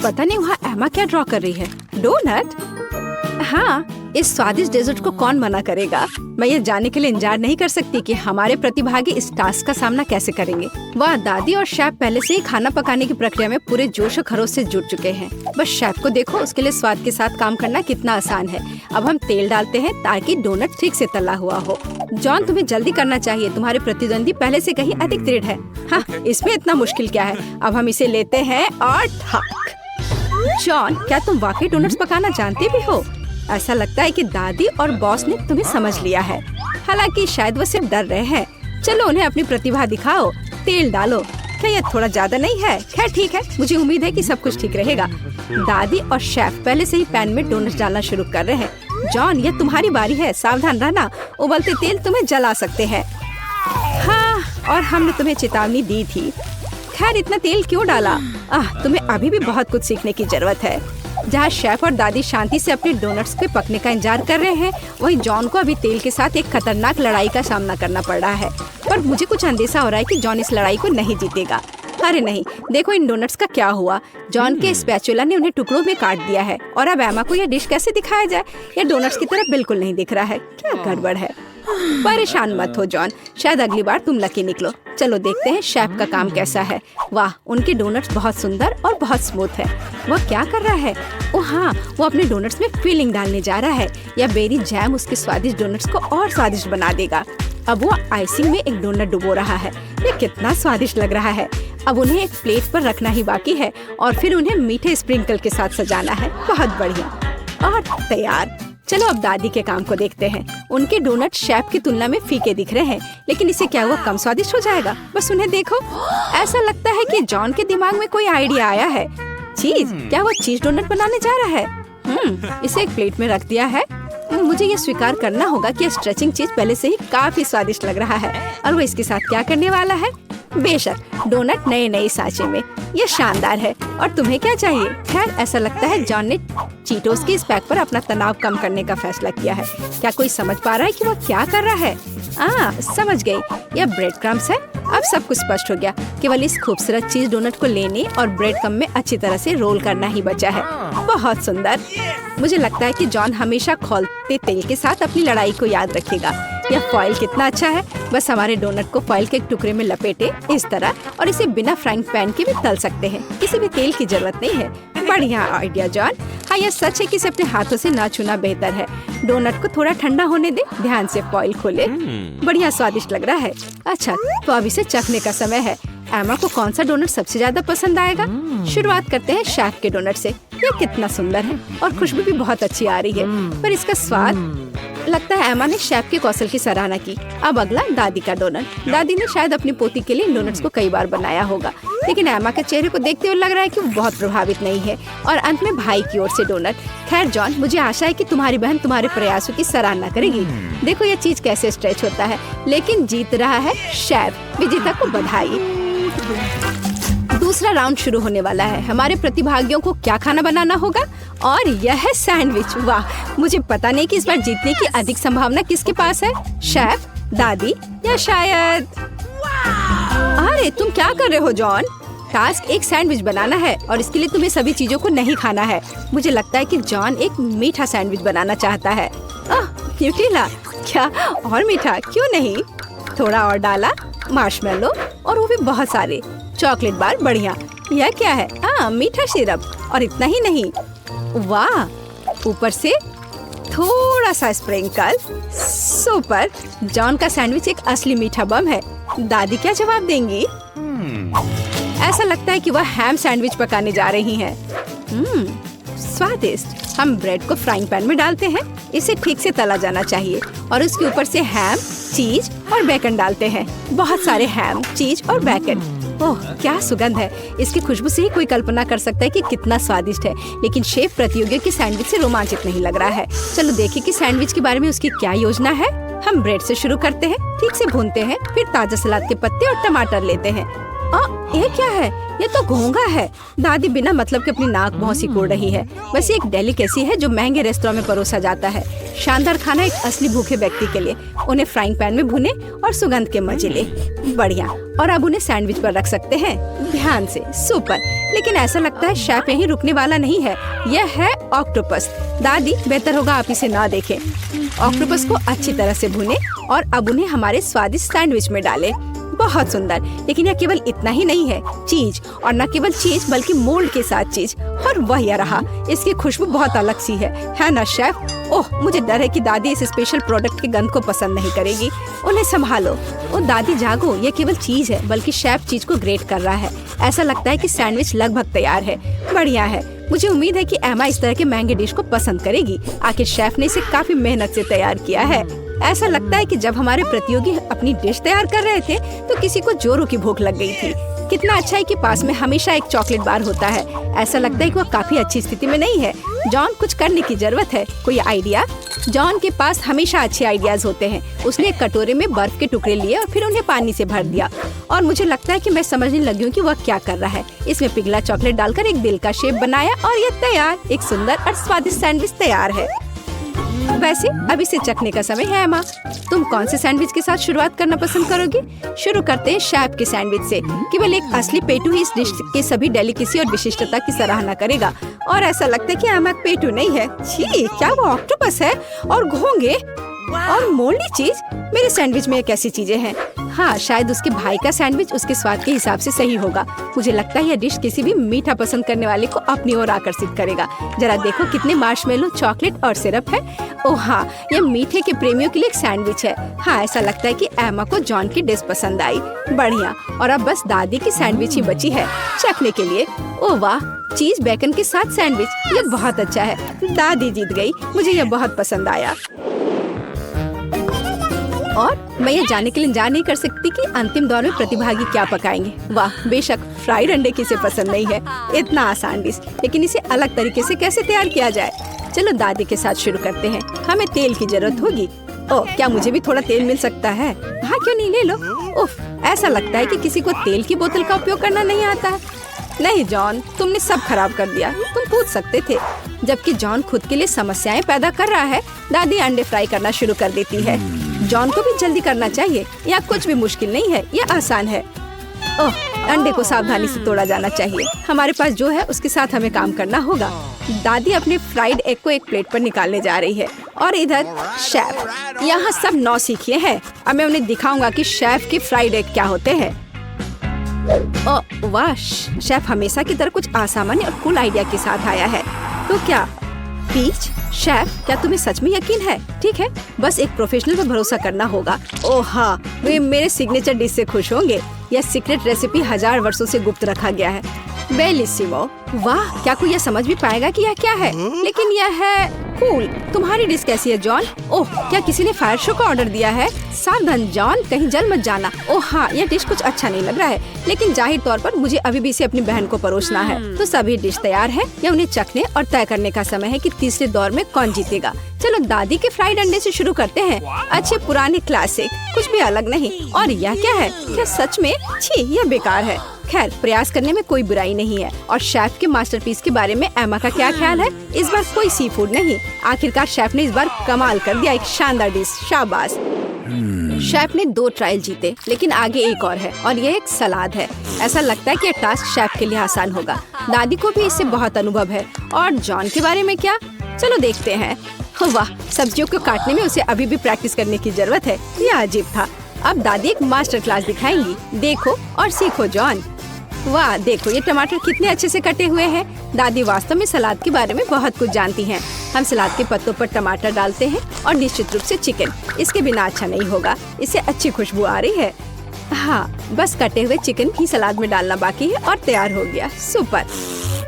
पता नहीं वहाँ एमा क्या ड्रॉ कर रही है। डोनट? हाँ, इस स्वादिष्ट डेजर्ट को कौन मना करेगा। मैं ये जानने के लिए इंतजार नहीं कर सकती कि हमारे प्रतिभागी इस टास्क का सामना कैसे करेंगे। वाह, दादी और शेफ पहले से ही खाना पकाने की प्रक्रिया में पूरे जोश और खरोश से जुट चुके हैं। बस शेफ को देखो, उसके लिए स्वाद के साथ काम करना कितना आसान है। अब हम तेल डालते हैं ताकि डोनट ठीक से तला हुआ हो। जॉन, तुम्हें जल्दी करना चाहिए, तुम्हारे प्रतिद्वंदी पहले से कहीं अधिक दृढ़ है। हाँ, इसमें इतना मुश्किल क्या है। अब हम इसे लेते हैं और ठक। जॉन, क्या तुम वाकई डोनट्स पकाना जानते भी हो? ऐसा लगता है कि दादी और बॉस ने तुम्हें समझ लिया है। हालांकि शायद वो सिर्फ डर रहे हैं। चलो उन्हें अपनी प्रतिभा दिखाओ। तेल डालो। क्या ये थोड़ा ज्यादा नहीं है? खैर ठीक है, मुझे उम्मीद है कि सब कुछ ठीक रहेगा। दादी और शेफ पहले से ही पैन में डोनट्स डालना शुरू कर रहे हैं। जॉन, ये तुम्हारी बारी है, सावधान रहना, उबलते तेल तुम्हें जला सकते हैं। हाँ, और हमने तुम्हें चेतावनी दी थी। खैर इतना तेल क्यों डाला? तुम्हें अभी भी बहुत कुछ सीखने की जरूरत है। जहाँ शेफ और दादी शांति से अपने डोनट्स के पकने का इंतजार कर रहे हैं, वहीं जॉन को अभी तेल के साथ एक खतरनाक लड़ाई का सामना करना पड़ रहा है। पर मुझे कुछ अंदेशा हो रहा है कि जॉन इस लड़ाई को नहीं जीतेगा। अरे नहीं, देखो इन डोनट्स का क्या हुआ। जॉन के स्पैचुला ने उन्हें टुकड़ों में काट दिया है और अब एमा को यह डिश कैसे दिखाया जाए? यह डोनट्स की तरह बिल्कुल नहीं दिख रहा है। क्या गड़बड़ है? परेशान मत हो जॉन, शायद अगली बार तुम लकी निकलो। चलो देखते हैं शेफ का काम कैसा है। वाह, उनके डोनट्स बहुत सुंदर और बहुत स्मूथ है। वह क्या कर रहा है? ओह हाँ, वो अपने डोनट्स में फिलिंग डालने जा रहा है। यह बेरी जैम उसके स्वादिष्ट डोनट्स को और स्वादिष्ट बना देगा। अब वो आइसिंग में एक डोनट डुबो रहा है। ये कितना स्वादिष्ट लग रहा है। अब उन्हें एक प्लेट पर रखना ही बाकी है और फिर उन्हें मीठे स्प्रिंकल के साथ सजाना है। बहुत बढ़िया और तैयार। चलो अब दादी के काम को देखते हैं। उनके डोनट शेफ की तुलना में फीके दिख रहे हैं, लेकिन इसे क्या हुआ कम स्वादिष्ट हो जाएगा? बस उन्हें देखो। ऐसा लगता है कि जॉन के दिमाग में कोई आइडिया आया है। चीज? क्या वो चीज डोनट बनाने जा रहा है? इसे एक प्लेट में रख दिया है। मुझे ये स्वीकार करना होगा कि स्ट्रेचिंग चीज पहले से ही काफी स्वादिष्ट लग रहा है। और वो इसके साथ क्या करने वाला है? बेशक डोनट नए सांचे में। ये शानदार है। और तुम्हें क्या चाहिए? खैर ऐसा लगता है जॉन ने चीटोस के इस पैक पर अपना तनाव कम करने का फैसला किया है। क्या कोई समझ पा रहा है कि वो क्या कर रहा है? समझ गई, यह ब्रेड क्रम्स है। अब सब कुछ स्पष्ट हो गया। केवल इस खूबसूरत चीज डोनट को लेने और ब्रेड क्रम्ब में अच्छी तरह से रोल करना ही बचा है। बहुत सुंदर। मुझे लगता है कि जॉन हमेशा खौलते तेल के साथ अपनी लड़ाई को याद रखेगा। यह फॉइल कितना अच्छा है। बस हमारे डोनट को फॉइल के एक टुकड़े में लपेटे इस तरह और इसे बिना फ्राइंग पैन के भी तल सकते हैं। किसी भी तेल की जरूरत नहीं है। बढ़िया आइडिया जॉन। हाँ, यह सच है कि इसे अपने हाथों से ना छूना बेहतर है। डोनट को थोड़ा ठंडा होने दे। ध्यान से फॉइल खोले। बढ़िया स्वादिष्ट लग रहा है। अच्छा, तो अब इसे चखने का समय है। एमा को कौन सा डोनट सबसे ज्यादा पसंद आएगा? शुरुआत करते हैं शेफ के डोनट से। ये कितना सुंदर है और खुशबू भी बहुत अच्छी आ रही है। पर इसका स्वाद, लगता है एमा ने शेफ के कौशल की सराहना की। अब अगला दादी का डोनट। दादी ने शायद अपनी पोती के लिए डोनट्स को कई बार बनाया होगा, लेकिन एमा के चेहरे को देखते हुए लग रहा है कि वो बहुत प्रभावित नहीं है। और अंत में भाई की ओर से डोनट। खैर जॉन, मुझे आशा है कि तुम्हारी बहन तुम्हारे प्रयासों की सराहना करेगी। देखो ये चीज कैसे स्ट्रेच होता है, लेकिन जीत रहा है शेफ। विजेता को बधाई। दूसरा राउंड शुरू होने वाला है। हमारे प्रतिभागियों को क्या खाना बनाना होगा? और यह है सैंडविच। वाह, मुझे पता नहीं कि इस बार जीतने की अधिक संभावना किसके पास है, शेफ, दादी या शायद। अरे तुम क्या कर रहे हो जॉन? टास्क एक सैंडविच बनाना है और इसके लिए तुम्हें सभी चीजों को नहीं खाना है। मुझे लगता है कि जॉन एक मीठा सैंडविच बनाना चाहता है। न्यूटेला? क्या और मीठा? क्यों नहीं? थोड़ा और डाला, मार्शमेलो और वो भी बहुत सारे चॉकलेट बार। बढ़िया। यह क्या है? मीठा सिरप। और इतना ही नहीं, वाह, ऊपर से थोड़ा सा स्प्रिंकल। सुपर। जॉन का सैंडविच एक असली मीठा बम है। दादी क्या जवाब देंगी? ऐसा लगता है कि वह हैम सैंडविच पकाने जा रही हैं। स्वादिष्ट। हम ब्रेड को फ्राइंग पैन में डालते हैं। इसे ठीक से तला जाना चाहिए और उसके ऊपर से हैम, चीज और बेकन डालते हैं। बहुत सारे हैम, चीज और बेकन। ओह, क्या सुगंध है। इसकी खुशबू से ही कोई कल्पना कर सकता है कि कितना स्वादिष्ट है। लेकिन शेफ प्रतियोगियों के सैंडविच से रोमांचित नहीं लग रहा है। चलो देखें कि सैंडविच के बारे में उसकी क्या योजना है। हम ब्रेड से शुरू करते हैं, ठीक से भूनते हैं, फिर ताजा सलाद के पत्ते और टमाटर लेते हैं ये क्या है? ये तो घोंघा है। दादी बिना मतलब के अपनी नाक बहुत सिकोड़ रही है। वैसे एक डेलिकेसी है जो महंगे रेस्टोरेंट में परोसा जाता है। शानदार खाना एक असली भूखे व्यक्ति के लिए। उन्हें फ्राइंग पैन में भुने और सुगंध के मजे ले। बढ़िया। और अब उन्हें सैंडविच पर रख सकते हैं। ध्यान से, सुपर। लेकिन ऐसा लगता है शेफ यहीं रुकने वाला नहीं है। यह है ऑक्टोपस। दादी, बेहतर होगा आप इसे ना देखें। ऑक्टोपस को अच्छी तरह से भुने और अब उन्हें हमारे स्वादिष्ट सैंडविच में डालें। बहुत सुंदर। लेकिन यह केवल इतना ही नहीं है, चीज। और न केवल चीज बल्कि मोल्ड के साथ चीज। और वह यह रहा। इसकी खुशबू बहुत अलग सी है ना शेफ? ओह, मुझे डर है कि दादी इस स्पेशल प्रोडक्ट के गंध को पसंद नहीं करेगी। उन्हें संभालो। ओ दादी जागो, ये केवल चीज है बल्कि शेफ चीज को ग्रेट कर रहा है। ऐसा लगता है कि सैंडविच लगभग तैयार है। बढ़िया है। मुझे उम्मीद है कि एमा इस तरह के महंगे डिश को पसंद करेगी। आखिर शेफ ने इसे काफी मेहनत से तैयार किया है। ऐसा लगता है कि जब हमारे प्रतियोगी अपनी डिश तैयार कर रहे थे तो किसी को जोरों की भूख लग गई थी। कितना अच्छा है कि पास में हमेशा एक चॉकलेट बार होता है। ऐसा लगता है कि वह काफी अच्छी स्थिति में नहीं है। जॉन, कुछ करने की जरूरत है। कोई आइडिया? जॉन के पास हमेशा अच्छे आइडियाज होते हैं। उसने एक कटोरे में बर्फ के टुकड़े लिए और फिर उन्हें पानी से भर दिया। और मुझे लगता है कि मैं समझने लगी हूँ कि वह क्या कर रहा है। इसमें पिघला चॉकलेट डालकर एक दिल का शेप बनाया और ये तैयार। एक सुंदर और स्वादिष्ट सैंडविच तैयार है। वैसे अब इसे चखने का समय है। एमा, तुम कौन से सैंडविच के साथ शुरुआत करना पसंद करोगी? शुरू करते हैं शेफ के सैंडविच से। केवल एक असली पेटू ही इस डिश के सभी डेलिकेसी और विशिष्टता की सराहना करेगा। और ऐसा लगता है कि एमा पेटू नहीं है। छी, क्या वो ऑक्टोपस है? और घोंगे और मोल्डी चीज। मेरे सैंडविच में कैसी चीजें हैं? हाँ, शायद उसके भाई का सैंडविच उसके स्वाद के हिसाब से सही होगा। मुझे लगता है यह डिश किसी भी मीठा पसंद करने वाले को अपनी ओर आकर्षित करेगा। जरा देखो कितने मार्शमेलो, चॉकलेट और सिरप है। ओह हाँ, यह मीठे के प्रेमियों के लिए एक सैंडविच है। हाँ, ऐसा लगता है कि एमा को जॉन की डिश पसंद आई। बढ़िया। और अब बस दादी की सैंडविच ही बची है चखने के लिए। ओह वाह, चीज बेकन के साथ सैंडविच। ये बहुत अच्छा है। दादी जीत गई। मुझे यह बहुत पसंद आया। और मैं ये जानने के लिए इंतजार नहीं कर सकती कि अंतिम दौर में प्रतिभागी क्या पकाएंगे। वाह, बेशक फ्राइड अंडे किसे पसंद नहीं है। इतना आसान डिश, लेकिन इसे अलग तरीके से कैसे तैयार किया जाए? चलो दादी के साथ शुरू करते हैं। हमें तेल की जरूरत होगी। ओह, क्या मुझे भी थोड़ा तेल मिल सकता है? हाँ, क्यों नहीं, ले लो। उफ, ऐसा लगता है कि किसी को तेल की बोतल का उपयोग करना नहीं आता है। नहीं जॉन, तुमने सब खराब कर दिया। तुम पूछ सकते थे। जबकि जॉन खुद के लिए समस्याएं पैदा कर रहा है, दादी अंडे फ्राई करना शुरू कर देती है। जॉन को भी जल्दी करना चाहिए। यह कुछ भी मुश्किल नहीं है, यह आसान है। ओह, अंडे को सावधानी से तोड़ा जाना चाहिए। हमारे पास जो है उसके साथ हमें काम करना होगा। दादी अपने फ्राइड एग को एक प्लेट पर निकालने जा रही है और इधर शेफ यहाँ सब नौसिखिए हैं। अब मैं उन्हें दिखाऊंगा कि शेफ के फ्राइड एग क्या होते हैं। ओह वाह, शेफ हमेशा की तरह कुछ असामान्य और कूल आइडिया के साथ आया है। तो क्या पीच? शेफ, क्या तुम्हें सच में यकीन है? ठीक है, बस एक प्रोफेशनल पर भरोसा करना होगा। ओह हाँ, वे मेरे सिग्नेचर डिश से खुश होंगे। यह सीक्रेट रेसिपी 1000 वर्षों से गुप्त रखा गया है। बेलिसिमो। वाह, क्या कोई यह समझ भी पाएगा कि यह क्या है? लेकिन यह है कूल। तुम्हारी डिश कैसी है जॉन? ओह, क्या किसी ने फायर शो का ऑर्डर दिया है? सावधान जॉन, कहीं जल मत जाना। ओह हाँ, यह डिश कुछ अच्छा नहीं लग रहा है, लेकिन जाहिर तौर पर मुझे अभी भी इसे अपनी बहन को परोसना है। तो सभी डिश तैयार है। यह उन्हें चखने और तय करने का समय है कि तीसरे दौर में कौन जीतेगा। चलो दादी के फ्राइड अंडे से शुरू करते हैं। अच्छे पुराने क्लासिक, कुछ भी अलग नहीं। और यह क्या है? क्या सच में? छी, यह बेकार है। खैर, प्रयास करने में कोई बुराई नहीं है। और शेफ के मास्टरपीस के बारे में एमा का क्या ख्याल है? इस बार कोई सी फूड नहीं। आखिरकार शेफ ने इस बार कमाल कर दिया। एक शानदार डिश, शाबाश। शेफ ने 2 ट्रायल जीते, लेकिन आगे एक और है और यह एक सलाद है। ऐसा लगता है कि यह टास्क शेफ के लिए आसान होगा। दादी को भी इससे बहुत अनुभव है। और जॉन के बारे में क्या? चलो देखते हैं। वाह, सब्जियों को काटने में उसे अभी भी प्रैक्टिस करने की जरूरत है। यह अजीब था। अब दादी एक मास्टर क्लास दिखाएंगी। देखो और सीखो जॉन। वाह, देखो ये टमाटर कितने अच्छे से कटे हुए हैं। दादी वास्तव में सलाद के बारे में बहुत कुछ जानती हैं। हम सलाद के पत्तों पर टमाटर डालते हैं और निश्चित रूप से चिकन। इसके बिना अच्छा नहीं होगा। इससे अच्छी खुशबू आ रही है। हाँ, बस कटे हुए चिकन ही सलाद में डालना बाकी है और तैयार हो गया। सुपर।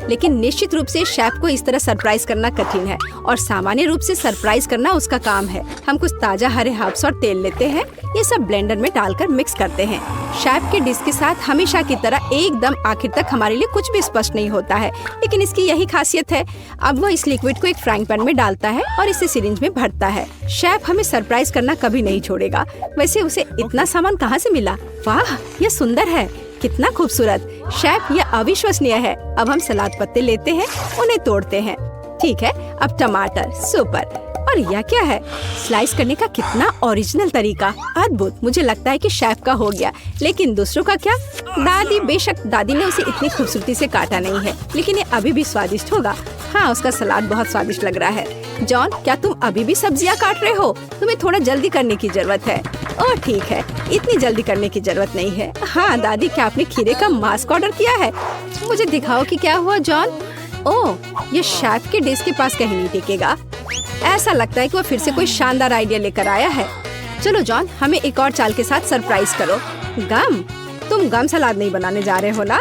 लेकिन निश्चित रूप से शेफ को इस तरह सरप्राइज करना कठिन है और सामान्य रूप से सरप्राइज करना उसका काम है। हम कुछ ताजा हरे हर्ब्स और तेल लेते हैं। ये सब ब्लेंडर में डालकर मिक्स करते हैं। शेफ के डिश के साथ हमेशा की तरह एकदम आखिर तक हमारे लिए कुछ भी स्पष्ट नहीं होता है, लेकिन इसकी यही खासियत है। अब वह इस लिक्विड को एक फ्राइंग पैन में डालता है और इसे सिरिंज में भरता है। शेफ हमें सरप्राइज करना कभी नहीं छोड़ेगा। वैसे उसे इतना सामान कहाँ से मिला? वाह, यह सुंदर है। कितना खूबसूरत। शेफ, ये अविश्वसनीय है। अब हम सलाद पत्ते लेते हैं, उन्हें तोड़ते हैं। ठीक है, अब टमाटर, सुपर। और यह क्या है? स्लाइस करने का कितना ओरिजिनल तरीका, अद्भुत। मुझे लगता है कि शेफ का हो गया, लेकिन दूसरों का क्या? दादी, बेशक दादी ने उसे इतनी खूबसूरती से काटा नहीं है, लेकिन ये अभी भी स्वादिष्ट होगा। हाँ, उसका सलाद बहुत स्वादिष्ट लग रहा है। जॉन, क्या तुम अभी भी सब्जियाँ काट रहे हो? तुम्हें थोड़ा जल्दी करने की जरूरत है। ओह ठीक है, इतनी जल्दी करने की जरूरत नहीं है। हाँ दादी, क्या आपने खीरे का मास्क ऑर्डर किया है? मुझे दिखाओ कि क्या हुआ जॉन। ओह, ये शेफ के डेस्क के पास कहीं नहीं टिकेगा। ऐसा लगता है कि वो फिर से कोई शानदार आइडिया लेकर आया है। चलो जॉन, हमें एक और चाल के साथ सरप्राइज करो। गम? तुम गम सलाद नहीं बनाने जा रहे हो ना?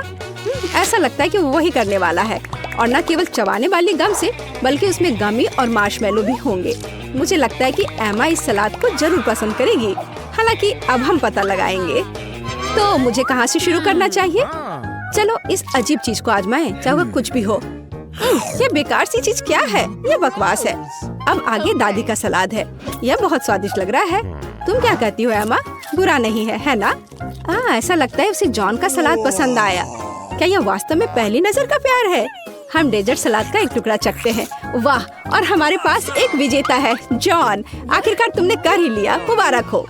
ऐसा लगता है कि वो वही करने वाला है, और न केवल चबाने वाली गम से, बल्कि उसमें गमी और मार्शमेलो भी होंगे। मुझे लगता है कि एमा इस सलाद को जरूर पसंद करेगी। हालांकि अब हम पता लगाएंगे। तो मुझे कहाँ से शुरू करना चाहिए? चलो इस अजीब चीज को आजमाएं, चाहे वह कुछ भी हो। ये बेकार सी चीज क्या है? ये बकवास है। अब आगे दादी का सलाद है। यह बहुत स्वादिष्ट लग रहा है। तुम क्या कहती हो एमा? बुरा नहीं है ना? ऐसा लगता है उसे जॉन का सलाद पसंद आया। क्या यह वास्तव में पहली नजर का प्यार है? हम डेजर्ट सलाद का एक टुकड़ा चखते हैं। वाह, और हमारे पास एक विजेता है। जॉन, आखिरकार तुमने कर ही लिया, मुबारक हो।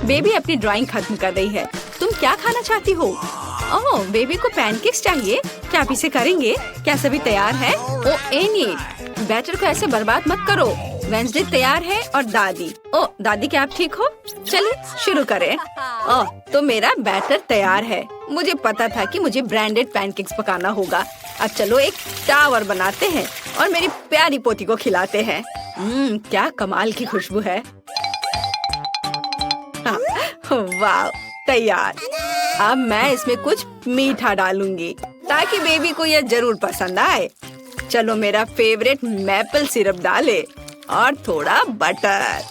बेबी अपनी ड्राइंग खत्म कर रही है। तुम क्या खाना चाहती हो? ओह, बेबी को पैनकेक्स चाहिए। क्या आप इसे करेंगे? क्या सभी तैयार है? ओह एनी, बैटर को ऐसे बर्बाद मत करो। वेंसडे तैयार है और दादी। ओह दादी, क्या आप ठीक हो? चलिए शुरू करें। ओह, तो मेरा बैटर तैयार है। मुझे पता था कि मुझे ब्रांडेड पैनकेक्स पकाना होगा। अब चलो एक टावर बनाते हैं और मेरी प्यारी पोती को खिलाते हैं। क्या कमाल की खुशबू है। वाह, तैयार। अब मैं इसमें कुछ मीठा डालूंगी ताकि बेबी को यह जरूर पसंद आए। चलो मेरा फेवरेट मैपल सिरप डाले और थोड़ा बटर।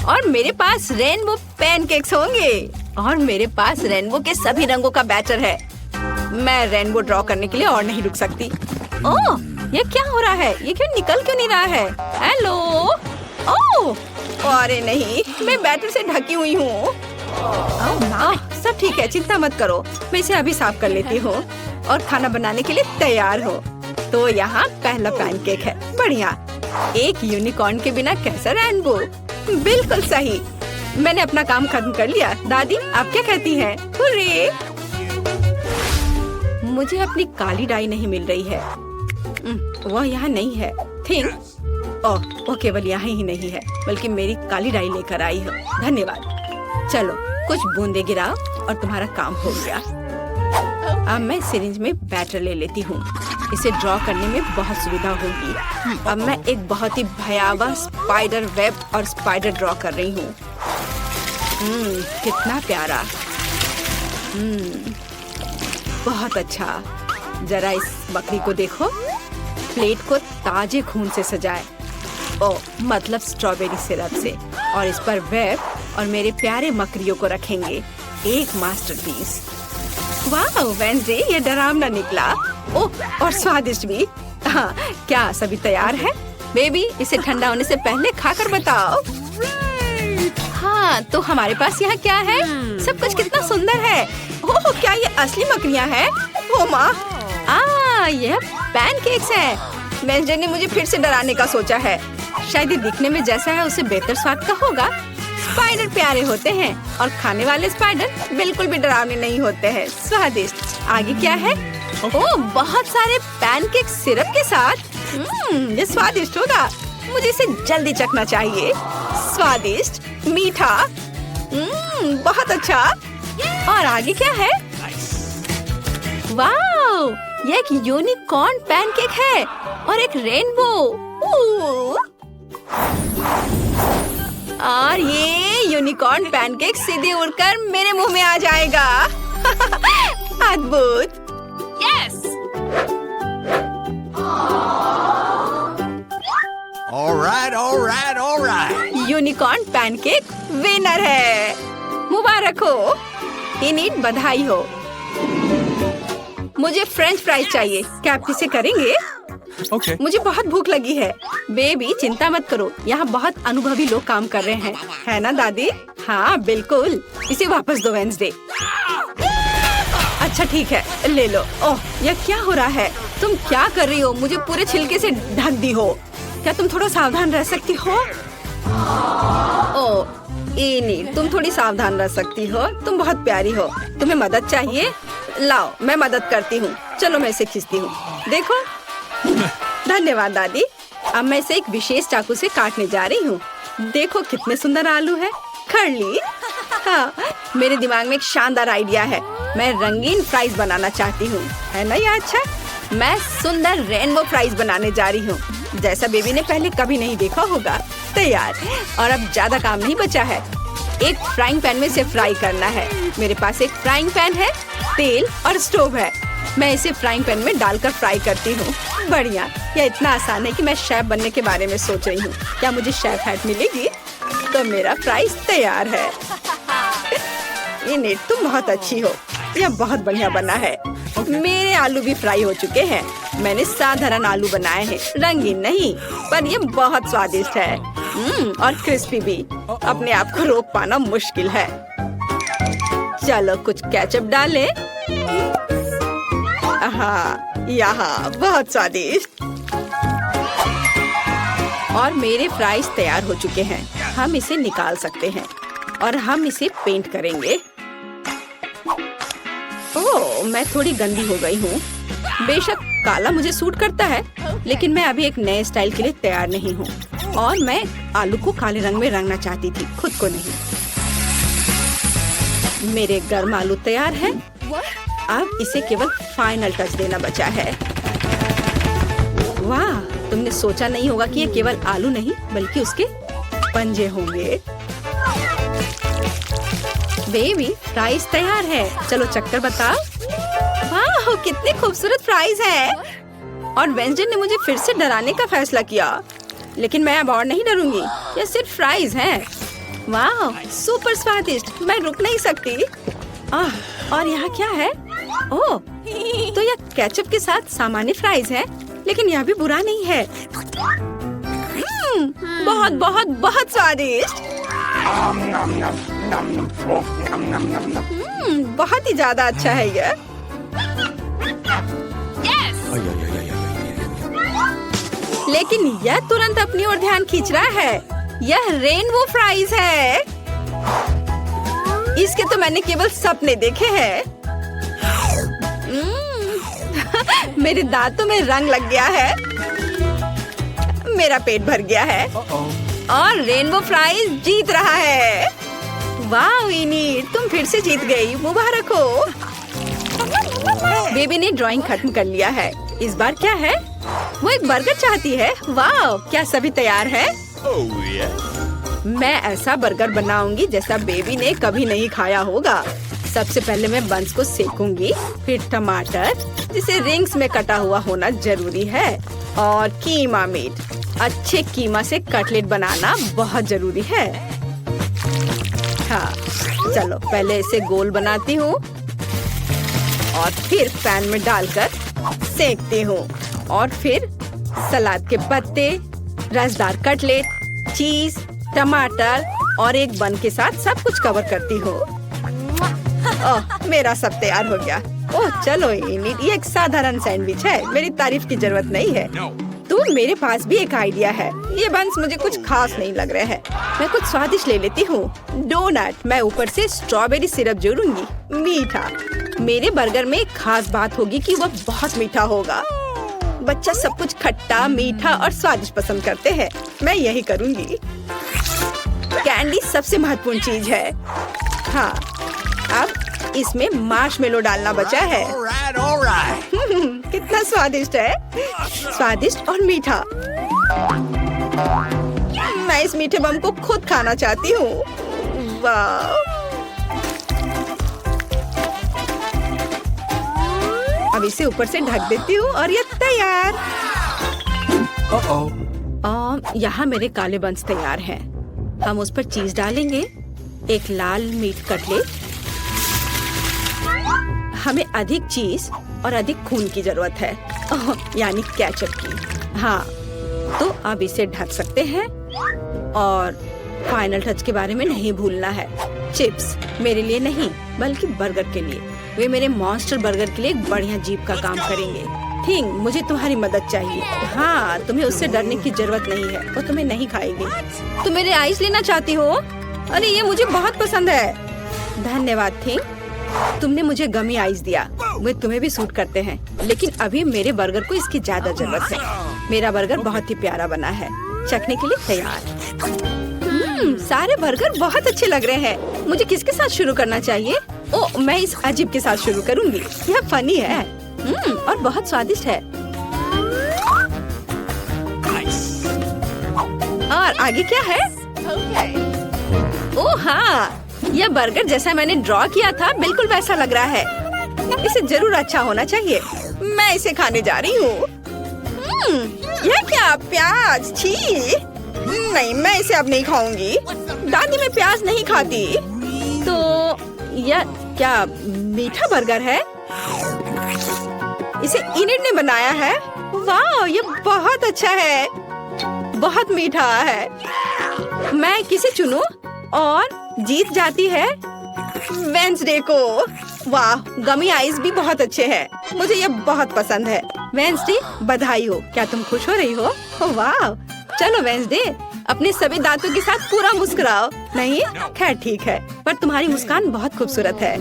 और मेरे पास रेनबो पैनकेक्स होंगे और मेरे पास रेनबो के सभी रंगों का बैटर है। मैं रेनबो ड्रॉ करने के लिए और नहीं रुक सकती। ओह, ये क्या हो रहा है? ये निकल क्यों नहीं रहा है? हेलो। ओह, अरे नहीं, मैं बैटर से ढकी हुई हूँ। सब ठीक है, चिंता मत करो। मैं इसे अभी साफ कर लेती हूँ और खाना बनाने के लिए तैयार हो। तो यहाँ पहला पैनकेक है। बढ़िया। एक यूनिकॉर्न के बिना कैसा रेनबो? बिल्कुल सही। मैंने अपना काम खत्म कर लिया। दादी, आप क्या कहती हैं? हुर्रे! मुझे अपनी काली डाई नहीं मिल रही है। वह यहाँ नहीं है। थिंक ओह, वो केवल यहाँ ही नहीं है, बल्कि मेरी काली डाई लेकर आई है। धन्यवाद। चलो कुछ बूंदे गिराओ और तुम्हारा काम हो गया। अब मैं सिरिंज में बैटर ले लेती हूँ। इसे ड्रॉ करने में बहुत सुविधा होगी। अब मैं एक बहुत ही भयावह स्पाइडर वेब और स्पाइडर ड्रॉ कर रही हूँ। कितना प्यारा। बहुत अच्छा। जरा इस बकरी को देखो। प्लेट को ताजे खून से सजाए। ओह, मतलब स्ट्रॉबेरी सिरप से। और इस पर वेब और मेरे प्यारे मकड़ियों को रखेंगे। एक मास्टरपीस। वाह वेंसडे, ये डरावना निकला। ओह, और स्वादिष्ट भी। हाँ, क्या सभी तैयार है? बेबी, इसे ठंडा होने से पहले खाकर बताओ। हाँ, तो हमारे पास यहाँ क्या है? सब कुछ कितना सुंदर है। ओह, क्या ये असली मकड़ियाँ हैं? ओह माँ, यह पैनकेक्स है। वेंसडे ने मुझे फिर से डराने का सोचा है। शायद ये दिखने में जैसा है उससे बेहतर स्वाद का होगा। स्पाइडर प्यारे होते हैं और खाने वाले स्पाइडर बिल्कुल भी डरावने नहीं होते हैं। स्वादिष्ट। आगे क्या है? ओह, बहुत सारे पैनकेक सिरप के साथ। ये स्वादिष्ट होगा। मुझे इसे जल्दी चखना चाहिए। स्वादिष्ट, मीठा। बहुत अच्छा। और आगे क्या है? वाओ, ये एक यूनिकॉर्न पैनकेक है और एक रेनबो। और ये यूनिकॉर्न पैनकेक सीधे उड़कर मेरे मुंह में आ जाएगा। अद्भुत। Yes. All right. Unicorn pancake winner है। मुबारक हो। इनिट बधाई हो। मुझे फ्रेंच फ्राइज चाहिए। क्या आप इसे करेंगे? Okay. मुझे बहुत भूख लगी है। बेबी चिंता मत करो, यहाँ बहुत अनुभवी लोग काम कर रहे हैं, है ना दादी? हाँ बिल्कुल। इसे वापस दो वेंसडे। अच्छा ठीक है, ले लो। ओह, यह क्या हो रहा है? तुम क्या कर रही हो? मुझे पूरे छिलके से ढक दी हो। क्या तुम थोड़ा सावधान रह सकती हो? ओह इनी, तुम थोड़ी सावधान रह सकती हो। तुम बहुत प्यारी हो। तुम्हें मदद चाहिए? लाओ, मैं मदद करती हूँ। चलो मैं इसे खींचती हूँ। देखो। धन्यवाद दादी। अब मैं इसे एक विशेष चाकू से काटने जा रही हूँ। देखो कितने सुंदर आलू है। खरली। हाँ, मेरे दिमाग में एक शानदार आइडिया है। मैं रंगीन फ्राइज बनाना चाहती हूँ, है ना? ये अच्छा। मैं सुंदर रेनबो फ्राइज बनाने जा रही हूँ, जैसा बेबी ने पहले कभी नहीं देखा होगा। तैयार। और अब ज्यादा काम नहीं बचा है। एक फ्राइंग पैन में इसे फ्राई करना है। मेरे पास एक फ्राइंग पैन है, तेल और स्टोव है। मैं इसे फ्राइंग पैन में डालकर फ्राई करती हूँ। बढ़िया। यह इतना आसान है कि मैं शेफ बनने के बारे में सोच रही हूँ। क्या मुझे शेफ हैट मिलेगी? तो मेरा फ्राइज तैयार है। इनेट, तुम बहुत अच्छी हो। यह बहुत बढ़िया बना है। मेरे आलू भी फ्राई हो चुके हैं। मैंने साधारण आलू बनाए हैं, रंगीन नहीं, पर ये बहुत स्वादिष्ट है। और क्रिस्पी भी। अपने आप को रोक पाना मुश्किल है। चलो कुछ केचप डालें। हाँ, यहाँ बहुत स्वादिष्ट। और मेरे फ्राइज तैयार हो चुके हैं। हम इसे निकाल सकते हैं और हम इसे पेंट करेंगे। ओह, मैं थोड़ी गंदी हो गई हूँ। बेशक काला मुझे सूट करता है, लेकिन मैं अभी एक नए स्टाइल के लिए तैयार नहीं हूँ। और मैं आलू को काले रंग में रंगना चाहती थी, खुद को नहीं। मेरे गर्म आलू तैयार है। अब इसे केवल फाइनल टच देना बचा है। वाह, तुमने सोचा नहीं होगा कि ये केवल आलू नहीं बल्कि उसके पंजे होंगे। बेबी, फ्राइज तैयार है। चलो चक्कर बताओ। वाह, कितने खूबसूरत फ्राइज हैं। और वेंसडे ने मुझे फिर से डराने का फैसला किया, लेकिन मैं अब और नहीं डरूंगी। ये सिर्फ फ्राइज हैं। वाह, सुपर स्वादिष्ट। मैं रुक नहीं सकती। और यहाँ क्या है? ओह, तो यह केचप के साथ सामान्य फ्राइज है, लेकिन यह भी बुरा नहीं है। बहुत बहुत बहुत स्वादिष्ट। बहुत ही ज्यादा अच्छा है यह। लेकिन यह तुरंत अपनी ओर ध्यान खींच रहा है। यह रेनबो फ्राइज है। इसके तो मैंने केवल सपने देखे हैं। मेरे दांतों में रंग लग गया है। मेरा पेट भर गया है। और रेनबो फ्राइज जीत रहा है। वाह विनी, तुम फिर से जीत गई। मुबारक हो। बेबी ने ड्राइंग खत्म कर लिया है। इस बार क्या है? वो एक बर्गर चाहती है। वाह, क्या सभी तैयार है? मैं ऐसा बर्गर बनाऊंगी जैसा बेबी ने कभी नहीं खाया होगा। सबसे पहले मैं बंस को सेकूंगी, फिर टमाटर, जिसे रिंग्स में कटा हुआ होना जरूरी है, और कीमा मीट। अच्छे कीमा से कटलेट बनाना बहुत जरूरी है। हाँ, चलो पहले इसे गोल बनाती हूँ और फिर पैन में डालकर सेकती हूँ। और फिर सलाद के पत्ते, रसदार कटलेट, चीज, टमाटर और एक बन के साथ सब कुछ कवर करती हूँ। ओह, मेरा सब तैयार हो गया। ओह चलो, ये एक साधारण सैंडविच है। मेरी तारीफ की जरूरत नहीं है। तो मेरे पास भी एक आइडिया है। ये बंस मुझे कुछ खास नहीं लग रहे हैं। मैं कुछ स्वादिष्ट ले लेती हूँ। डोनट। मैं ऊपर से स्ट्रॉबेरी सिरप जोड़ूंगी। मीठा। मेरे बर्गर में एक खास बात होगी कि वह बहुत मीठा होगा। बच्चा सब कुछ खट्टा, मीठा और स्वादिष्ट पसंद करते हैं। मैं यही करूँगी। कैंडी सबसे महत्वपूर्ण चीज है। हाँ, अब इसमें मार्शमेलो डालना बचा है। कितना स्वादिष्ट है। स्वादिष्ट और मीठा। मैं इस मीठे बम को खुद खाना चाहती हूँ। वाह, अब इसे ऊपर से ढक देती हूँ और ये तैयार। यहाँ मेरे काले बंस तैयार हैं। हम उस पर चीज डालेंगे, एक लाल मीट कटलेट। हमें अधिक चीज और अधिक खून की जरूरत है, यानी केचप की। हाँ, तो अब इसे ढक सकते हैं और फाइनल टच के बारे में नहीं भूलना है। चिप्स मेरे लिए नहीं बल्कि बर्गर के लिए। वे मेरे मॉन्स्टर बर्गर के लिए एक बढ़िया जीप का काम करेंगे। ठीक, मुझे तुम्हारी मदद चाहिए। हाँ, तुम्हें उससे डरने की जरूरत नहीं है, वो तुम्हें नहीं खाएगी। तुम मेरे आइस लेना चाहती हो? अरे ये मुझे बहुत पसंद है। धन्यवाद थिंग, तुमने मुझे गमी आइस दिया। वे तुम्हें भी सूट करते हैं, लेकिन अभी मेरे बर्गर को इसकी ज्यादा जरूरत है। मेरा बर्गर बहुत ही प्यारा बना है, चखने के लिए तैयार। सारे बर्गर बहुत अच्छे लग रहे हैं। मुझे किसके साथ शुरू करना चाहिए? ओह, मैं इस अजीब के साथ शुरू करूंगी। यह फनी है और बहुत स्वादिष्ट है। और आगे क्या है? ओह हाँ, यह बर्गर जैसा मैंने ड्रॉ किया था बिल्कुल वैसा लग रहा है। इसे जरूर अच्छा होना चाहिए। मैं इसे खाने जा रही हूँ। यह क्या प्याज? छी, नहीं, मैं इसे अब नहीं खाऊंगी। दादी मैं प्याज नहीं खाती। तो यह क्या मीठा बर्गर है? इसे इनिट ने बनाया है। वाह, ये बहुत अच्छा है, बहुत मीठा है। मैं किसे चुनूं? और जीत जाती है वेंसडे को। वाह, गमी आइस भी बहुत अच्छे हैं। मुझे ये बहुत पसंद है। वेंसडे, बधाई हो। क्या तुम खुश हो रही हो? वाह, चलो वेंसडे, अपने सभी दांतों के साथ पूरा मुस्कुराओ। नहीं, खैर ठीक है, पर तुम्हारी मुस्कान बहुत खूबसूरत है।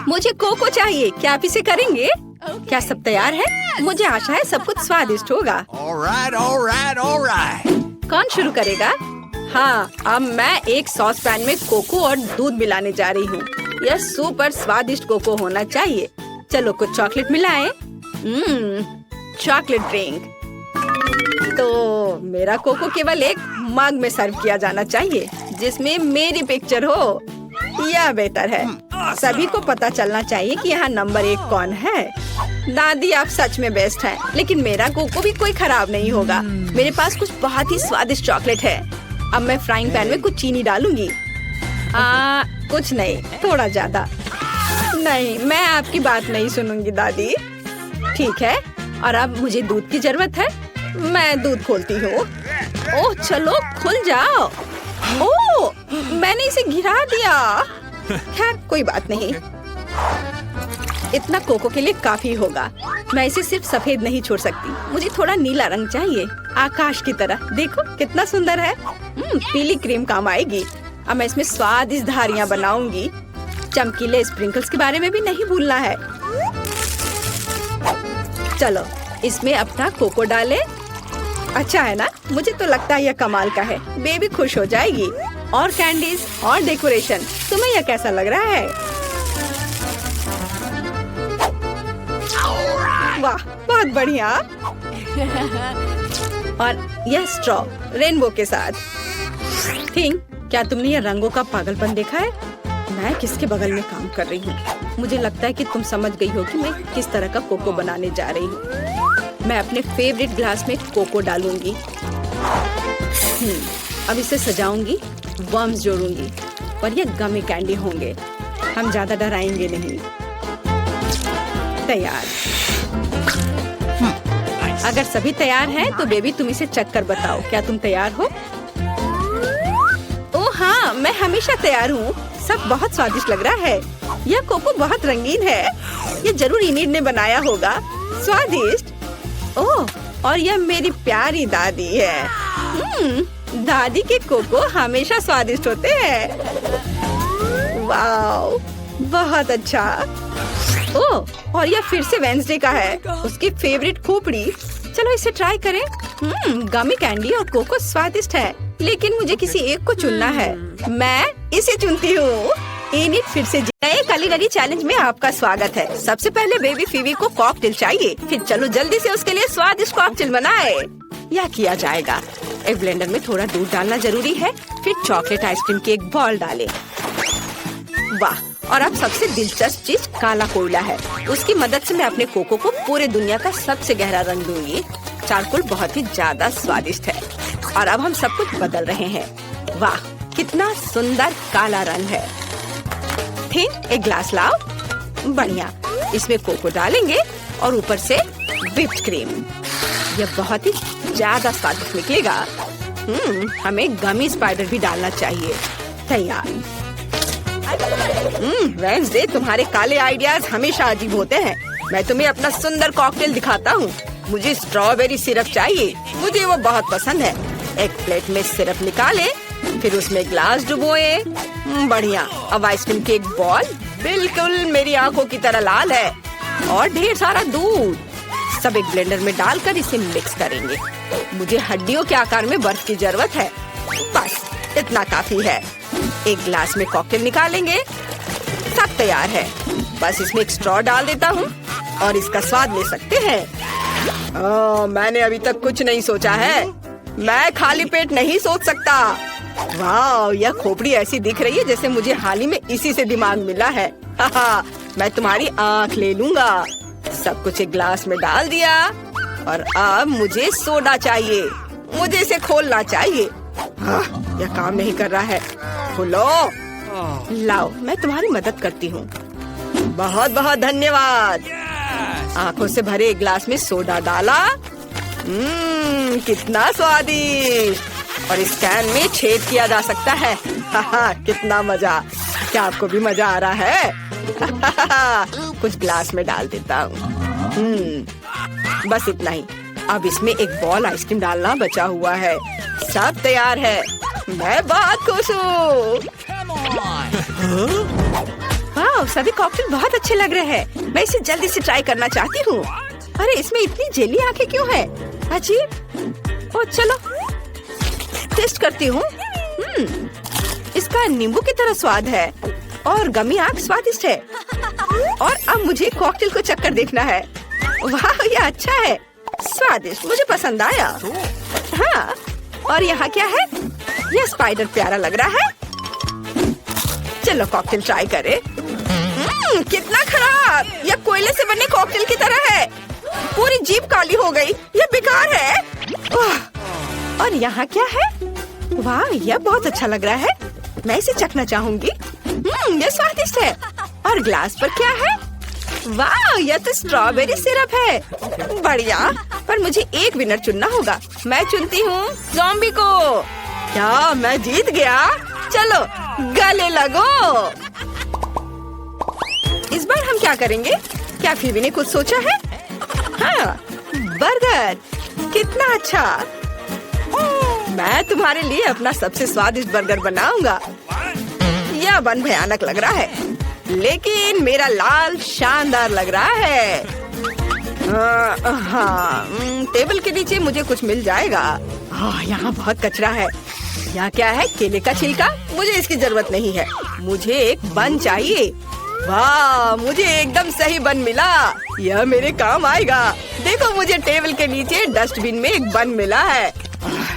मुझे कोको चाहिए। क्या आप इसे करेंगे? क्या सब तैयार है? मुझे आशा है सब कुछ स्वादिष्ट होगा। कौन शुरू करेगा? हाँ, अब मैं एक सॉस पैन में कोको और दूध मिलाने जा रही हूँ। यह सुपर स्वादिष्ट कोको होना चाहिए। चलो कुछ चॉकलेट मिलाएं। Chocolate drink. तो मेरा कोको केवल एक मग में सर्व किया जाना चाहिए जिसमें मेरी पिक्चर हो। यह बेहतर है। सभी को पता चलना चाहिए कि यहाँ नंबर 1 कौन है। दादी, आप सच में बेस्ट हैं, लेकिन मेरा कोको भी कोई खराब नहीं होगा। मेरे पास कुछ बहुत ही स्वादिष्ट चॉकलेट है। अब मैं फ्राइंग पैन में कुछ चीनी डालूंगी। कुछ नहीं, थोड़ा ज्यादा। नहीं, मैं आपकी बात नहीं सुनूंगी दादी। ठीक है, और अब मुझे दूध की जरूरत है। मैं दूध खोलती हूँ। ओह चलो, खुल जाओ। ओह, मैंने इसे गिरा दिया। खैर कोई बात नहीं, इतना कोको के लिए काफी होगा। मैं इसे सिर्फ सफेद नहीं छोड़ सकती, मुझे थोड़ा नीला रंग चाहिए, आकाश की तरह। देखो कितना सुंदर है। पीली क्रीम काम आएगी। अब मैं इसमें स्वादिष्ट धारियाँ बनाऊंगी। चमकीले स्प्रिंकल्स के बारे में भी नहीं भूलना है। चलो इसमें अपना कोको डालें। अच्छा है ना? मुझे तो लगता है यह कमाल का है। बेबी खुश हो जाएगी। और कैंडीज और डेकोरेशन। तुम्हें यह कैसा लग रहा है? वाह, बहुत बढ़िया। और यह स्ट्रॉ रेनबो के साथ। थिंक, क्या तुमने यह रंगों का पागलपन देखा है? मैं किसके बगल में काम कर रही हूँ? मुझे लगता है कि तुम समझ गई हो कि मैं किस तरह का कोको बनाने जा रही हूँ। मैं अपने फेवरेट ग्लास में कोको डालूंगी। अब इसे सजाऊंगी, वर्म्स जोड़ूंगी और ये गमी कैंडी होंगे। हम ज्यादा डराएंगे नहीं। तैयार। अगर सभी तैयार हैं तो बेबी तुम इसे चख कर बताओ। क्या तुम तैयार हो? ओह हाँ, मैं हमेशा तैयार हूँ। सब बहुत स्वादिष्ट लग रहा है। यह कोको बहुत रंगीन है। ये जरूर इनिड ने बनाया होगा। स्वादिष्ट। ओह, और यह मेरी प्यारी दादी है। दादी के कोको हमेशा स्वादिष्ट होते हैं। वाओ, बहुत अच्छा। ओह, और यह फिर से वेंसडे का है, उसकी फेवरेट खोपड़ी। चलो इसे ट्राई करें। गमी कैंडी और कोको स्वादिष्ट है, लेकिन मुझे किसी एक को चुनना है। मैं इसे चुनती हूँ। इनिट फिर से नए कलीगरी चैलेंज में आपका स्वागत है। सबसे पहले बेबी फीवी को कॉकटेल चाहिए। फिर चलो जल्दी से उसके लिए स्वादिष्ट कॉकटेल बनाए। यह किया जाएगा। एक ब्लेंडर में थोड़ा दूध डालना जरूरी है। फिर चॉकलेट आइसक्रीम की एक बॉल डालें। वाह, और अब सबसे दिलचस्प चीज काला कोयला है। उसकी मदद से मैं अपने कोको को पूरे दुनिया का सबसे गहरा रंग दूंगी। चारकोल बहुत ही ज्यादा स्वादिष्ट है। और अब हम सब कुछ बदल रहे हैं। वाह, कितना सुंदर काला रंग है। थिंक, एक ग्लास लाओ। बढ़िया, इसमें कोको डालेंगे और ऊपर से व्हिप्ड क्रीम। यह बहुत ही ज्यादा स्वादिष्ट निकलेगा। हमें गमी स्पाइडर भी डालना चाहिए। तैयार। वेडनेसडे, तुम्हारे काले आइडियाज हमेशा अजीब होते हैं। मैं तुम्हें अपना सुंदर कॉकटेल दिखाता हूँ। मुझे स्ट्रॉबेरी सिरप चाहिए, मुझे वो बहुत पसंद है। एक प्लेट में सिरप निकाले, फिर उसमें ग्लास डुबोए। बढ़िया। अब आइसक्रीम की एक बॉल बिल्कुल मेरी आंखों की तरह लाल है और ढेर सारा दूध। सब एक ब्लेंडर में डालकर इसे मिक्स करेंगे। मुझे हड्डियों के आकार में बर्फ की जरूरत है। बस इतना काफी है। एक गिलास में कॉकटेल निकालेंगे। सब तैयार है। बस इसमें एक स्ट्रॉ डाल देता हूँ और इसका स्वाद ले सकते हैं। मैंने अभी तक कुछ नहीं सोचा है। मैं खाली पेट नहीं सोच सकता। वाह, यह खोपड़ी ऐसी दिख रही है जैसे मुझे हाल ही में इसी से दिमाग मिला है। मैं तुम्हारी आँख ले लूंगा। सब कुछ एक गिलास में डाल दिया और अब मुझे सोडा चाहिए। मुझे इसे खोलना चाहिए। यह काम नहीं कर रहा है। खोलो। लाओ, मैं तुम्हारी मदद करती हूँ। बहुत बहुत धन्यवाद। आंखों से भरे एक गिलास में सोडा डाला। कितना स्वादिष्ट। और इस कैन में छेद किया जा सकता है। कितना मजा। क्या आपको भी मजा आ रहा है? कुछ ग्लास में डाल देता हूँ। बस इतना ही। अब इसमें एक बॉल आइसक्रीम डालना बचा हुआ है। सब तैयार है। मैं बहुत खुश हूँ। वाह, सभी कॉकटेल बहुत अच्छे लग रहे हैं। मैं इसे जल्दी से ट्राई करना चाहती हूँ। अरे, इसमें इतनी जेली आंखें क्यों है? अजीब। ओ चलो टेस्ट करती हूँ। इसका नींबू की तरह स्वाद है और गमी आंख स्वादिष्ट है। और अब मुझे कॉकटेल को चक्कर देखना है। वाह, ये अच्छा है, स्वादिष्ट, मुझे पसंद आया। हाँ, और यहाँ क्या है? यह स्पाइडर प्यारा लग रहा है। चलो कॉकटेल ट्राई करें। कितना खराब। यह कोयले से बने कॉकटेल की तरह है। पूरी जीभ काली हो गई। यह बेकार है। और यहाँ क्या है? वाह, यह बहुत अच्छा लग रहा है। मैं इसे चखना चाहूंगी। यह स्वादिष्ट है। और ग्लास पर क्या है? वाह, यह तो स्ट्रॉबेरी सिरप है। बढ़िया, पर मुझे एक विनर चुनना होगा। मैं चुनती हूँ ज़ॉम्बी को। क्या मैं जीत गया? चलो गले लगो। इस बार हम क्या करेंगे? क्या फीबी ने कुछ सोचा है? हाँ, बर्गर। कितना अच्छा। मैं तुम्हारे लिए अपना सबसे स्वादिष्ट बर्गर बनाऊंगा। यह बन भयानक लग रहा है, लेकिन मेरा लाल शानदार लग रहा है। हाँ, टेबल के नीचे मुझे कुछ मिल जाएगा। यहाँ बहुत कचरा है। यहाँ क्या है? केले का छिलका। मुझे इसकी जरूरत नहीं है। मुझे एक बन चाहिए। वाह, मुझे एकदम सही बन मिला। यह मेरे काम आएगा। देखो, मुझे टेबल के नीचे डस्टबिन में एक बन मिला है।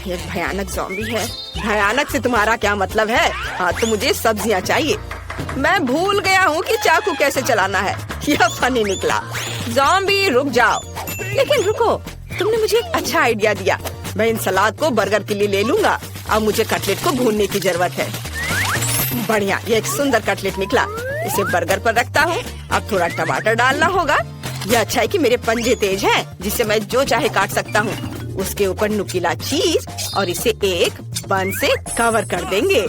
यह भयानक ज़ॉम्बी है। भयानक से तुम्हारा क्या मतलब है? हाँ, तो मुझे सब्जियाँ चाहिए। मैं भूल गया हूँ कि चाकू कैसे चलाना है। यह फनी निकला। ज़ॉम्बी रुक जाओ। लेकिन रुको, तुमने मुझे एक अच्छा आइडिया दिया। मैं इन सलाद को बर्गर के लिए ले लूंगा। अब मुझे कटलेट को भूनने की जरूरत है। बढ़िया, ये एक सुंदर कटलेट निकला। इसे बर्गर पर रखता हूँ। अब थोड़ा टमाटर डालना होगा। यह अच्छा है कि मेरे पंजे तेज हैं, जिससे मैं जो चाहे काट सकता हूँ। उसके ऊपर नुकीला चीज और इसे एक बन से कवर कर देंगे।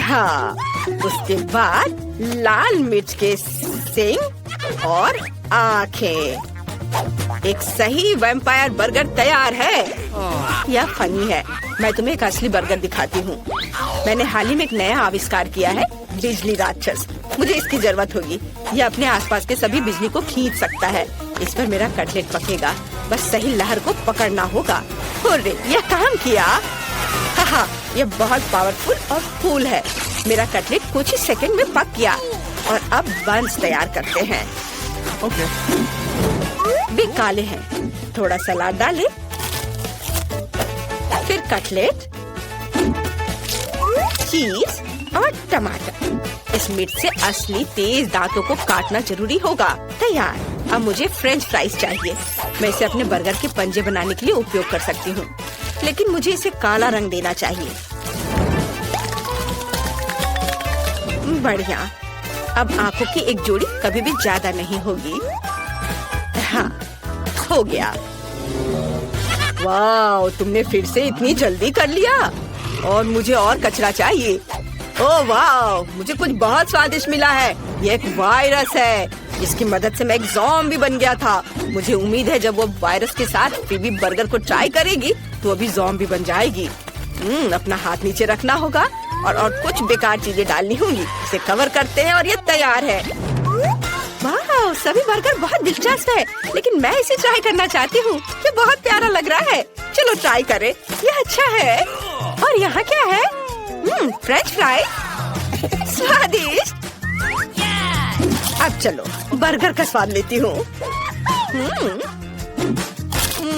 हाँ, उसके बाद लाल मिर्च के सींग और आँखें। एक सही वैम्पायर बर्गर तैयार है। यह फनी है। मैं तुम्हें एक असली बर्गर दिखाती हूँ। मैंने हाल ही में एक नया आविष्कार किया है, बिजली राक्षस। मुझे इसकी जरूरत होगी। यह अपने आसपास के सभी बिजली को खींच सकता है। इस पर मेरा कटलेट पकेगा। बस सही लहर को पकड़ना होगा। हुर्रे, यह काम किया। हाँ, यह बहुत पावरफुल और कूल है। मेरा कटलेट कुछ ही सेकंड में पक गया। और अब बंस तैयार करते हैं। ओके। भी काले हैं। थोड़ा सलाद डालें, फिर कटलेट, चीज और टमाटर। इस मिर्च से असली तेज दांतों को काटना जरूरी होगा। तैयार। अब मुझे फ्रेंच फ्राइज चाहिए। मैं इसे अपने बर्गर के पंजे बनाने के लिए उपयोग कर सकती हूँ, लेकिन मुझे इसे काला रंग देना चाहिए। बढ़िया। अब आंखों की एक जोड़ी कभी भी ज्यादा नहीं होगी। हाँ, हो गया। वाह, तुमने फिर से इतनी जल्दी कर लिया। और मुझे और कचरा चाहिए। ओह वाह, मुझे कुछ बहुत स्वादिष्ट मिला है। ये एक वायरस है जिसकी मदद से मैं एक ज़ॉम्बी बन गया था। मुझे उम्मीद है जब वो वायरस के साथ फीबी बर्गर को ट्राई करेगी तो वो भी ज़ॉम्बी बन जाएगी। अपना हाथ नीचे रखना होगा और कुछ बेकार चीजें डालनी होंगी। इसे कवर करते हैं और ये तैयार है। वाह, सभी बर्गर बहुत दिलचस्प है, लेकिन मैं इसे ट्राई करना चाहती हूँ। ये बहुत प्यारा लग रहा है। चलो ट्राई करें। ये अच्छा है। और यहाँ क्या है? French fry. स्वादिष्ट। अब चलो बर्गर का स्वाद लेती हूँ।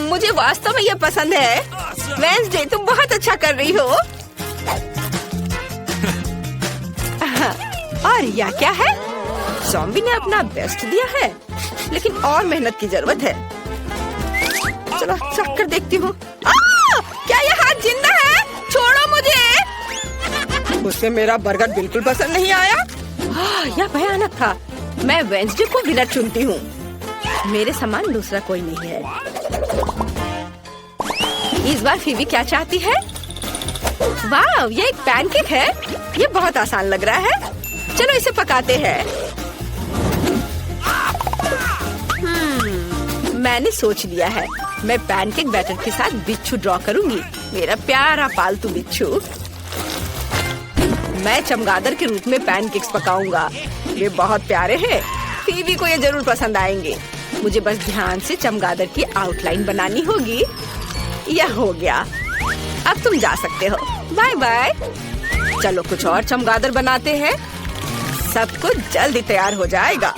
मुझे वास्तव में ये पसंद है। वेडनेसडे, तुम बहुत अच्छा कर रही हो। और यह क्या है? ज़ॉम्बी ने अपना बेस्ट दिया है, लेकिन और मेहनत की जरूरत है। चलो चख कर देखती हूँ। क्या यह हाथ जिंदा है? छोड़ो मुझे। उसे मेरा बर्गर बिल्कुल पसंद नहीं आया। यह भयानक था। मैं वेडनेसडे को विनर चुनती हूँ। मेरे समान दूसरा कोई नहीं है। इस बार फीबी क्या चाहती है? वाह, ये एक पैनकेक है। ये बहुत आसान लग रहा है। चलो इसे पकाते हैं। मैंने सोच लिया है। मैं पैनकेक बैटर के साथ बिच्छू ड्रॉ करूंगी। मेरा प्यारा पालतू बिच्छू। मैं चमगादड़ के रूप में पैनकेक्स पकाऊंगा। ये बहुत प्यारे हैं। फीबी को ये जरूर पसंद आएंगे। मुझे बस ध्यान से चमगादड़ की आउटलाइन बनानी होगी। यह हो गया। अब तुम जा सकते हो। Bye bye. चलो कुछ और चमगादड़ बनाते हैं। सब कुछ जल्दी तैयार हो जाएगा।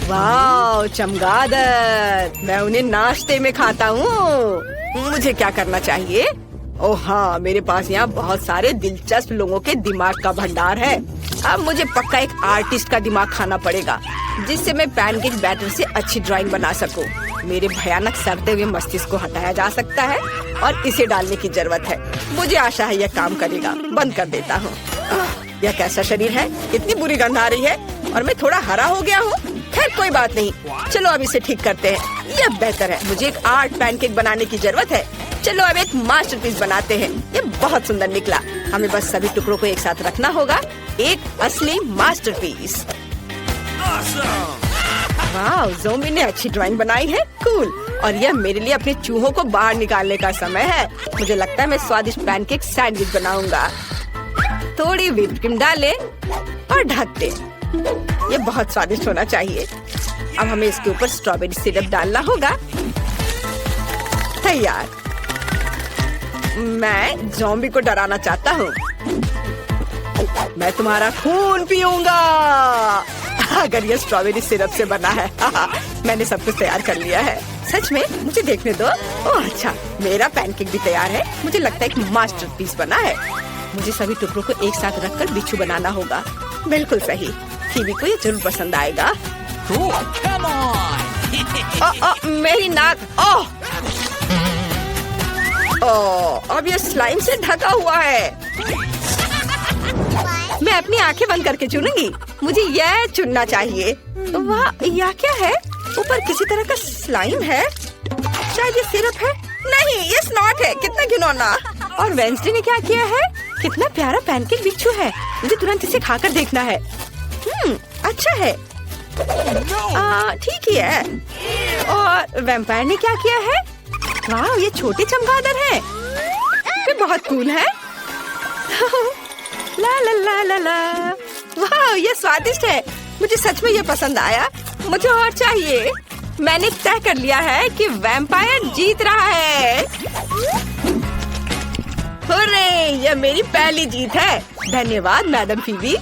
वाह, चमगादड़। मैं उन्हें नाश्ते में खाता हूँ। मुझे क्या करना चाहिए? ओह हाँ, मेरे पास यहाँ बहुत सारे दिलचस्प लोगों के दिमाग का भंडार है। अब मुझे पक्का एक आर्टिस्ट का दिमाग खाना पड़ेगा, जिससे मैं पैनकेक बैटर से अच्छी ड्राइंग बना सकूं। मेरे भयानक सड़ते हुए मस्तिष्क को हटाया जा सकता है और इसे डालने की जरूरत है। मुझे आशा है यह काम करेगा। बंद कर देता हूँ। यह कैसा शरीर है? कितनी बुरी गंध आ रही है और मैं थोड़ा हरा हो गया हूँ। खैर कोई बात नहीं। चलो अब इसे ठीक करते हैं। यह बेहतर है। मुझे एक आर्ट पैनकेक बनाने की जरूरत है। चलो अब एक मास्टरपीस बनाते हैं। ये बहुत सुंदर निकला। हमें बस सभी टुकड़ों को एक साथ रखना होगा। एक असली मास्टरपीस। वाह, ज़ॉम्बी ने अच्छी ड्राइंग बनाई है। कूल। और यह मेरे लिए अपने चूहों को बाहर निकालने का समय है। मुझे लगता है मैं स्वादिष्ट पैनकेक सैंडविच बनाऊंगा। थोड़ी व्हिप क्रीम डालें और ढक दें। ये बहुत स्वादिष्ट होना चाहिए। अब हमें इसके ऊपर स्ट्रॉबेरी सिरप डालना होगा। तैयार। मैं ज़ॉम्बी को डराना चाहता हूँ। मैं तुम्हारा खून पीऊंगा। अगर ये स्ट्रॉबेरी सिरप से बना है। मैंने सब कुछ तैयार कर लिया है। सच में? मुझे देखने दो। ओह अच्छा, मेरा पैनकेक भी तैयार है। मुझे लगता है एक मास्टरपीस बना है। मुझे सभी टुकड़ों को एक साथ रखकर बिच्छू बनाना होगा। बिल्कुल सही। फीबी को ये जरूर पसंद आएगा। मेरी नाक। अब ये स्लाइम से ढका हुआ है। मैं अपनी आंखें बंद करके चुनूंगी। मुझे यह चुनना चाहिए। वाह, यह क्या है? ऊपर किसी तरह का स्लाइम है। शायद ये सिरप है। नहीं, ये स्नॉट है। कितना घिनौना। और वेडनेसडे ने क्या किया है? कितना प्यारा पैनकेक बिच्छू है। मुझे तुरंत इसे खाकर देखना है। अच्छा है। ठीक ही है। और वैम्पायर ने क्या किया है? वाह, ये छोटे चमगादड़ हैं। ये बहुत कूल है। ला ला ला ला ला। वाह, ये स्वादिष्ट है। मुझे सच में ये पसंद आया। मुझे और चाहिए। मैंने तय कर लिया है कि वैम्पायर जीत रहा है। हुर्रे, ये मेरी पहली जीत है। धन्यवाद मैडम फीबी।